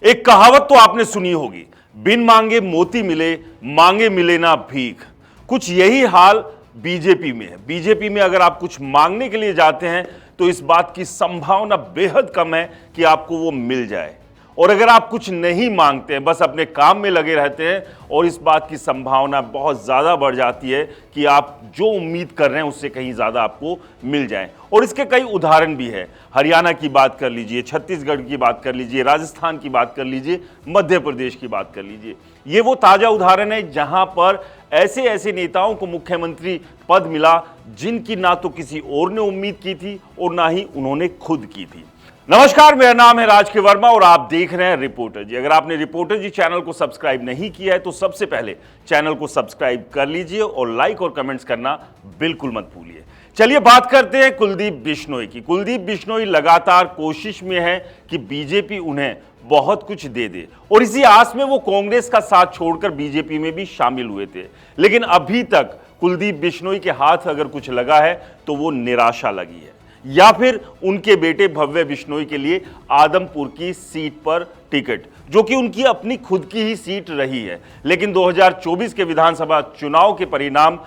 एक कहावत तो आपने सुनी होगी, बिन मांगे मोती मिले, मांगे मिले ना भीख। कुछ यही हाल बीजेपी में है। बीजेपी में अगर आप कुछ मांगने के लिए जाते हैं तो इस बात की संभावना बेहद कम है कि आपको वो मिल जाए, और अगर आप कुछ नहीं मांगते हैं, बस अपने काम में लगे रहते हैं, और इस बात की संभावना बहुत ज़्यादा बढ़ जाती है कि आप जो उम्मीद कर रहे हैं उससे कहीं ज़्यादा आपको मिल जाए। और इसके कई उदाहरण भी है। हरियाणा की बात कर लीजिए, छत्तीसगढ़ की बात कर लीजिए, राजस्थान की बात कर लीजिए, मध्य प्रदेश की बात कर लीजिए। ये वो ताज़ा उदाहरण है जहां पर ऐसे ऐसे नेताओं को मुख्यमंत्री पद मिला जिनकी ना तो किसी और ने उम्मीद की थी और ना ही उन्होंने खुद की थी। नमस्कार, मेरा नाम है राज के वर्मा और आप देख रहे हैं रिपोर्टर जी। अगर आपने रिपोर्टर जी चैनल को सब्सक्राइब नहीं किया है तो सबसे पहले चैनल को सब्सक्राइब कर लीजिए और लाइक और कमेंट्स करना बिल्कुल मत भूलिए। चलिए बात करते हैं कुलदीप बिश्नोई की। कुलदीप बिश्नोई लगातार कोशिश में है कि बीजेपी उन्हें बहुत कुछ दे दे, और इसी आस में वो कांग्रेस का साथ छोड़कर बीजेपी में भी शामिल हुए थे। लेकिन अभी तक कुलदीप बिश्नोई के हाथ अगर कुछ लगा है तो वो निराशा लगी है, या फिर उनके बेटे भव्य बिश्नोई के लिए आदमपुर की सीट पर टिकट, जो कि उनकी अपनी खुद की ही सीट रही है। लेकिन 2024 के विधानसभा चुनाव के परिणाम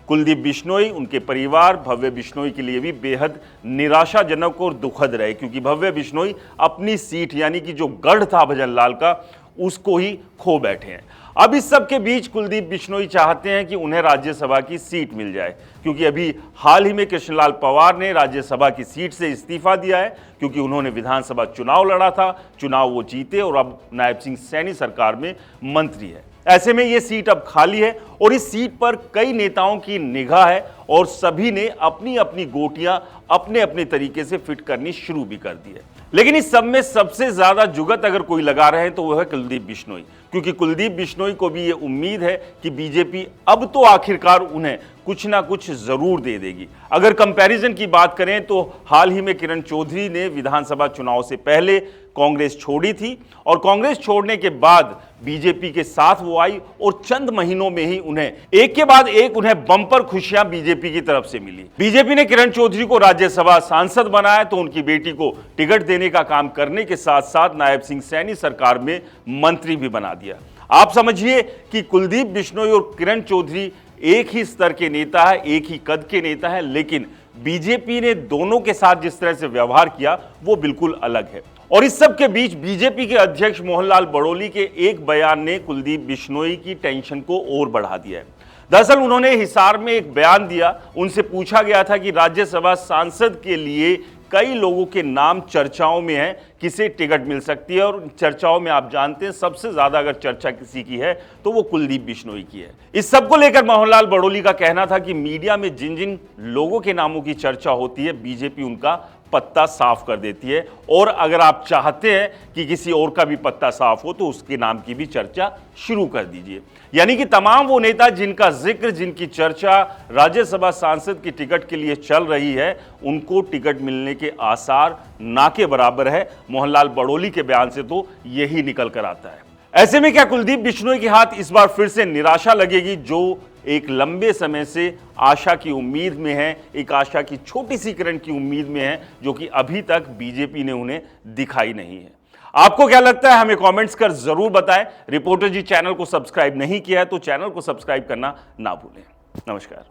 कुलदीप बिश्नोई, उनके परिवार, भव्य बिश्नोई के लिए भी बेहद निराशाजनक और दुखद रहे, क्योंकि भव्य बिश्नोई अपनी सीट यानी कि जो गढ़ था भजनलाल का, उसको ही खो बैठे हैं। अब इस सब के बीच कुलदीप बिश्नोई चाहते हैं कि उन्हें राज्यसभा की सीट मिल जाए, क्योंकि अभी हाल ही में कृष्णलाल पंवार ने राज्यसभा की सीट से इस्तीफा दिया है, क्योंकि उन्होंने विधानसभा चुनाव लड़ा था, चुनाव वो जीते और अब नायब सिंह सैनी सरकार में मंत्री है। ऐसे में ये सीट अब खाली है और इस सीट पर कई नेताओं की निगाह है और सभी ने अपनी अपनी गोटियां अपने अपने तरीके से फिट करनी शुरू भी कर दी है। लेकिन इस सब में सबसे ज्यादा जुगत अगर कोई लगा रहे हैं तो वह है कुलदीप बिश्नोई, क्योंकि कुलदीप बिश्नोई को भी ये उम्मीद है कि बीजेपी अब तो आखिरकार उन्हें कुछ ना कुछ जरूर दे देगी। अगर कंपैरिजन की बात करें तो हाल ही में किरण चौधरी ने विधानसभा चुनाव से पहले कांग्रेस छोड़ी थी, और कांग्रेस छोड़ने के बाद बीजेपी के साथ वो आई और चंद महीनों में ही उन्हें एक के बाद एक बंपर खुशियां बीजेपी की तरफ से मिली। बीजेपी ने किरण चौधरी को राज्यसभा सांसद बनाया तो उनकी बेटी को टिकट देने का काम करने के साथ साथ नायब सिंह सैनी सरकार में मंत्री भी बना दिया। आप समझिए कि कुलदीप बिश्नोई और किरण चौधरी एक ही स्तर के नेता है, एक ही कद के नेता है, लेकिन बीजेपी ने दोनों के साथ जिस तरह से व्यवहार किया वो बिल्कुल अलग है। और इस सब के बीच बीजेपी के अध्यक्ष मोहनलाल बड़ोली के एक बयान ने कुलदीप बिश्नोई की टेंशन को और बढ़ा दिया है। दरअसल उन्होंने हिसार में एक बयान दिया, उनसे पूछा गया था कि राज्यसभा सांसद के लिए कई लोगों के नाम चर्चाओं में है, किसे टिकट मिल सकती है, और चर्चाओं में आप जानते हैं सबसे ज्यादा अगर चर्चा किसी की है तो वो कुलदीप बिश्नोई की है। इस सब को लेकर मोहनलाल बड़ोली का कहना था कि मीडिया में जिन जिन लोगों के नामों की चर्चा होती है बीजेपी उनका पत्ता साफ कर देती है, और अगर आप चाहते हैं कि किसी और का भी पत्ता साफ हो तो उसके नाम की भी चर्चा शुरू कर दीजिए। यानी कि तमाम वो नेता जिनका जिक्र, जिनकी चर्चा राज्यसभा सांसद की टिकट के लिए चल रही है, उनको टिकट मिलने के आसार ना के बराबर है। मोहनलाल बड़ोली के बयान से तो यही निकल कर आता है। ऐसे में क्या कुलदीप बिश्नोई के हाथ इस बार फिर से निराशा लगेगी, जो एक लंबे समय से आशा की उम्मीद में है, एक आशा की छोटी सी किरण की उम्मीद में है, जो कि अभी तक बीजेपी ने उन्हें दिखाई नहीं है। आपको क्या लगता है हमें कमेंट्स कर जरूर बताएं। रिपोर्टर जी चैनल को सब्सक्राइब नहीं किया है तो चैनल को सब्सक्राइब करना ना भूलें। नमस्कार।